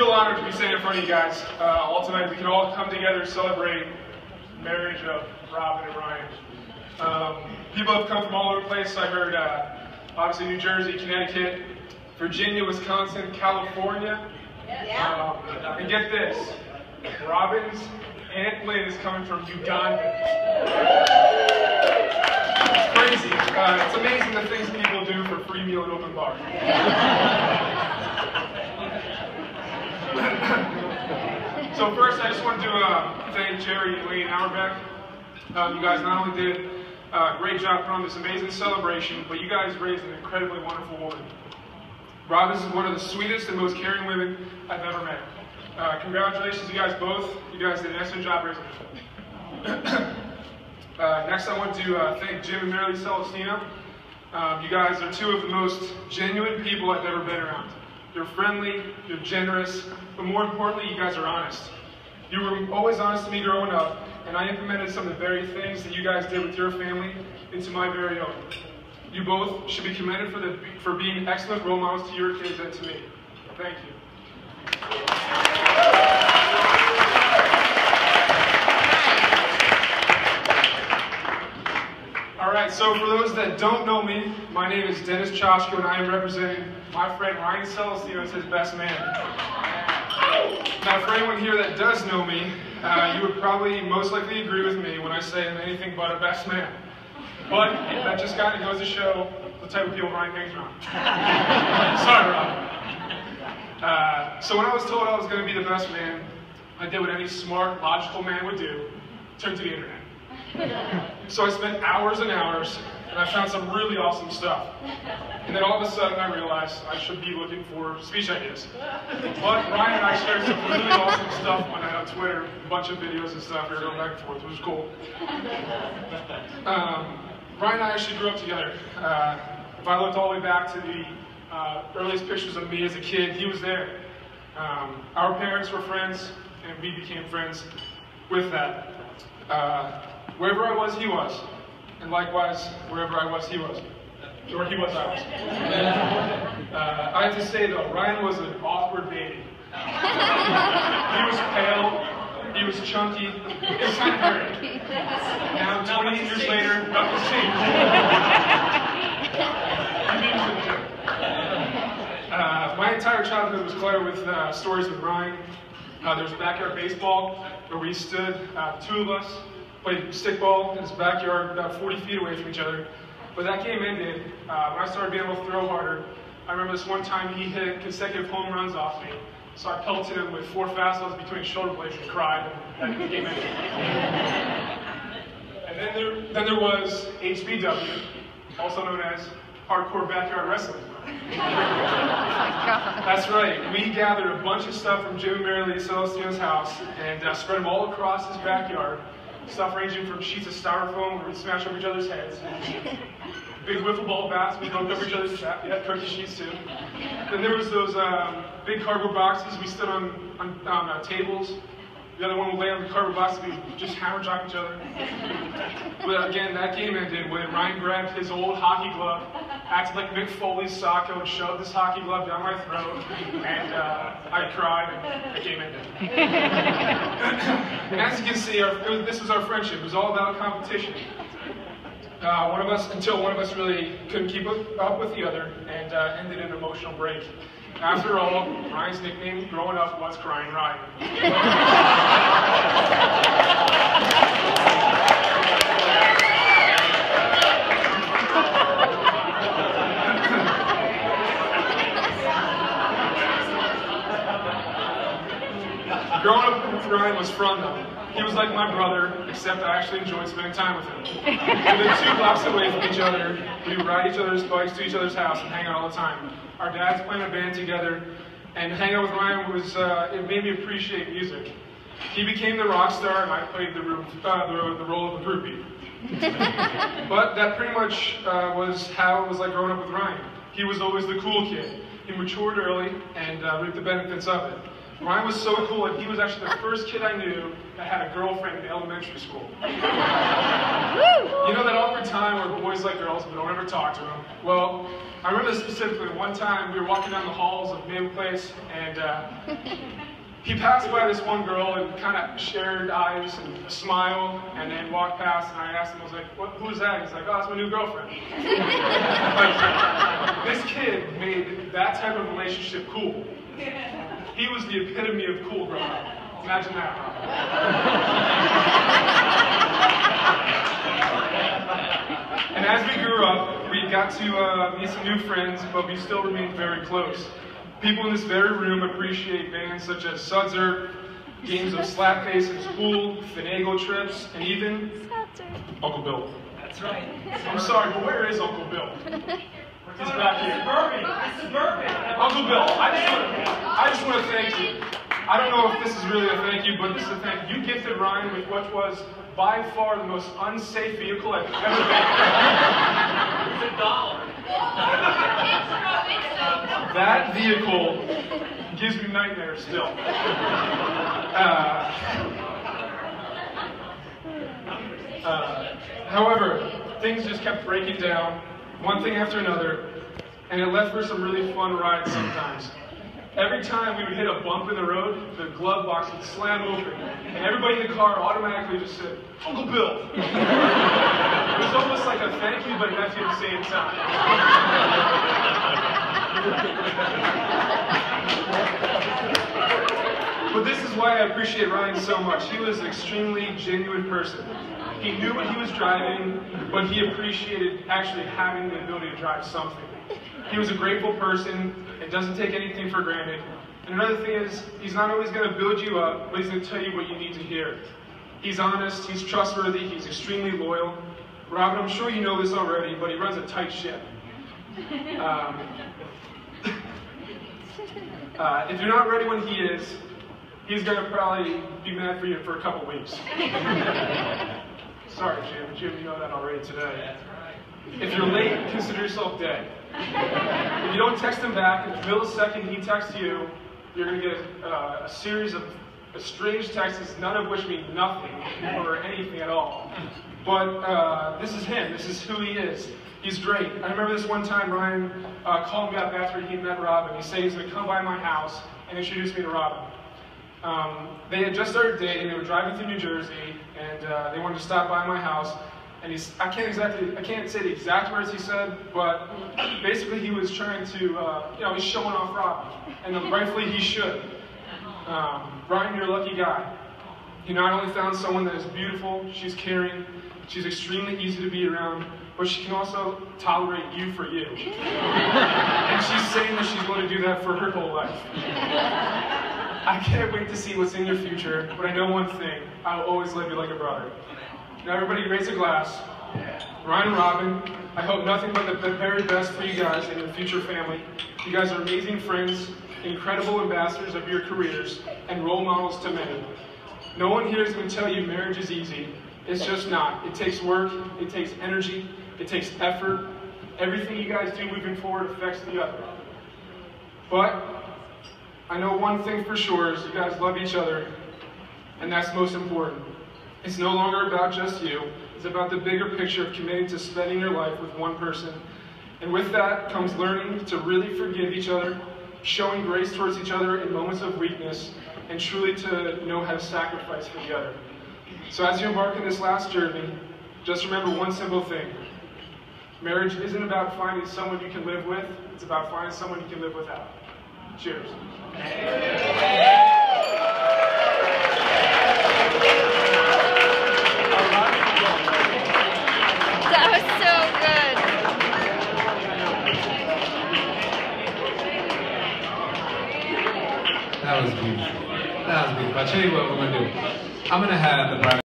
Real honor to be standing in front of you guys all tonight. We can all come together and celebrate the marriage of Robin and Ryan. People have come from all over the place. I heard obviously New Jersey, Connecticut, Virginia, Wisconsin, California. And get this, Robin's Aunt Lynn is coming from Uganda. It's crazy. It's amazing the things people do for free meal at open bar. So first, I just want to thank Jerry and Lee and Auerbach. You guys not only did a great job putting on this amazing celebration, but you guys raised an incredibly wonderful woman. Robin is one of the sweetest and most caring women I've ever met. Congratulations, you guys both. You guys did an excellent job raising her. Next, I want to thank Jim and Marilee Celestino. You guys are two of the most genuine people I've ever been around. You're friendly, you're generous, but more importantly, you guys are honest. You were always honest to me growing up, and I implemented some of the very things that you guys did with your family into my very own. You both should be commended for being excellent role models to your kids and to me. Thank you. Alright, so for those that don't know me, my name is Dennis Choshko, and I am representing my friend Ryan Celestino as his best man. Now, for anyone here that does know me, you would probably most likely agree with me when I say I'm anything but a best man. But that just kind of goes to show the type of people Ryan hangs around. Sorry, Rob. So when I was told I was going to be the best man, I did what any smart, logical man would do: turn to the internet. So I spent hours and hours, and I found some really awesome stuff. And then all of a sudden I realized I should be looking for speech ideas. But Ryan and I shared some really awesome stuff on Twitter, a bunch of videos and stuff. We were going back and forth, which was cool. Ryan and I actually grew up together. If I looked all the way back to the earliest pictures of me as a kid, he was there. Our parents were friends, and we became friends with that. Wherever I was, he was. And likewise, wherever I was, he was. Or he was, I was. I have to say, though, Ryan was an awkward baby. He was pale, he was chunky, he was kind of hairy. Now, 20 years later, nothing's changed. My entire childhood was cluttered with stories with Ryan. There was backyard baseball, where we stood, two of us, played stickball in his backyard about 40 feet away from each other. But that game ended, when I started being able to throw harder. I remember this one time he hit consecutive home runs off me. So I pelted him with 4 fastballs between his shoulder blades and cried, and that game ended. And then there was HBW, also known as Hardcore Backyard Wrestling. That's right, we gathered a bunch of stuff from Jim and Marilee Celestino's house and spread them all across his backyard. Stuff ranging from sheets of styrofoam where we'd smash over each other's heads, big wiffle ball bats we broke over each other's cookie sheets too. Then there was those big cardboard boxes we stood on tables. The other one would lay on the cardboard box and we would just hammer drop each other. But again, that game ended when Ryan grabbed his old hockey glove, acted like Mick Foley's Sacco, and shoved this hockey glove down my throat, and I cried, and the game ended. And as you can see, this was our friendship. It was all about competition. Until one of us really couldn't keep up with the other, and ended in an emotional break. After all, Ryan's nickname growing up was Crying Ryan. Growing up with Ryan was fun, though. He was like my brother, except I actually enjoyed spending time with him. We lived 2 blocks away from each other. We would ride each other's bikes to each other's house and hang out all the time. Our dads played in a band together, and hanging out with Ryan it made me appreciate music. He became the rock star, and I played the role of a groupie. But that pretty much was how it was like growing up with Ryan. He was always the cool kid. He matured early and reaped the benefits of it. Ryan was so cool that he was actually the first kid I knew that had a girlfriend in elementary school. You know that awkward time where boys like girls but don't ever talk to them? Well, I remember specifically one time we were walking down the halls of Mayo Place, and he passed by this one girl and kind of shared eyes and a smile, and then walked past, and I asked him, I was like, who's that? He's like, oh, that's my new girlfriend. Like, this kid made that type of relationship cool. He was the epitome of cool growing up. Imagine that. And as we grew up, we got to meet some new friends, but we still remained very close. People in this very room appreciate bands such as Sudzer, games of Slapface and Spool, Finagle Trips, and even Uncle Bill. That's right. I'm sorry, but where is Uncle Bill? He's back here. This is Burby. Uncle Bill, I just want to thank you. I don't know if this is really a thank you, but this is a thank you. You gifted Ryan with what was by far the most unsafe vehicle I've ever been in. It's $1. That vehicle gives me nightmares still. However, things just kept breaking down, one thing after another, and it left for some really fun rides sometimes. Every time we would hit a bump in the road, the glove box would slam open, and everybody in the car automatically just said, Uncle Bill. It was almost like a thank you, but an F you at the same time. But this is why I appreciate Ryan so much. He was an extremely genuine person. He knew what he was driving, but he appreciated actually having the ability to drive something. He was a grateful person and doesn't take anything for granted. And another thing is, he's not always going to build you up, but he's going to tell you what you need to hear. He's honest, he's trustworthy, he's extremely loyal. Robin, I'm sure you know this already, but he runs a tight ship. If you're not ready when he is, he's going to probably be mad for you for a couple weeks. Sorry, Jim. Jim, you know that already today. If you're late, consider yourself dead. If you don't text him back, in the millisecond he texts you, you're going to get a series of strange texts, none of which mean nothing or anything at all. But this is him. This is who he is. He's great. I remember this one time Ryan called me up after he met Robin. He said he's going to come by my house and introduce me to Robin. They had just started dating. They were driving through New Jersey, and they wanted to stop by my house. And I can't say the exact words he said, but basically he was trying to, he's showing off Robin, and rightfully he should. Ryan, you're a lucky guy. You not only found someone that is beautiful, she's caring, she's extremely easy to be around, but she can also tolerate you for you. And she's saying that she's going to do that for her whole life. I can't wait to see what's in your future, but I know one thing, I will always love you like a brother. Now everybody raise a glass. Ryan and Robin, I hope nothing but the very best for you guys and your future family. You guys are amazing friends, incredible ambassadors of your careers, and role models to many. No one here is going to tell you marriage is easy. It's just not. It takes work, it takes energy, it takes effort. Everything you guys do moving forward affects the other. But I know one thing for sure is you guys love each other, and that's most important. It's no longer about just you. It's about the bigger picture of committing to spending your life with one person. And with that comes learning to really forgive each other, showing grace towards each other in moments of weakness, and truly to know how to sacrifice for the other. So as you embark on this last journey, just remember one simple thing. Marriage isn't about finding someone you can live with, it's about finding someone you can live without. Cheers. That was so good. That was beautiful. That was beautiful. I'll tell you what we're going to do. I'm going to have the bride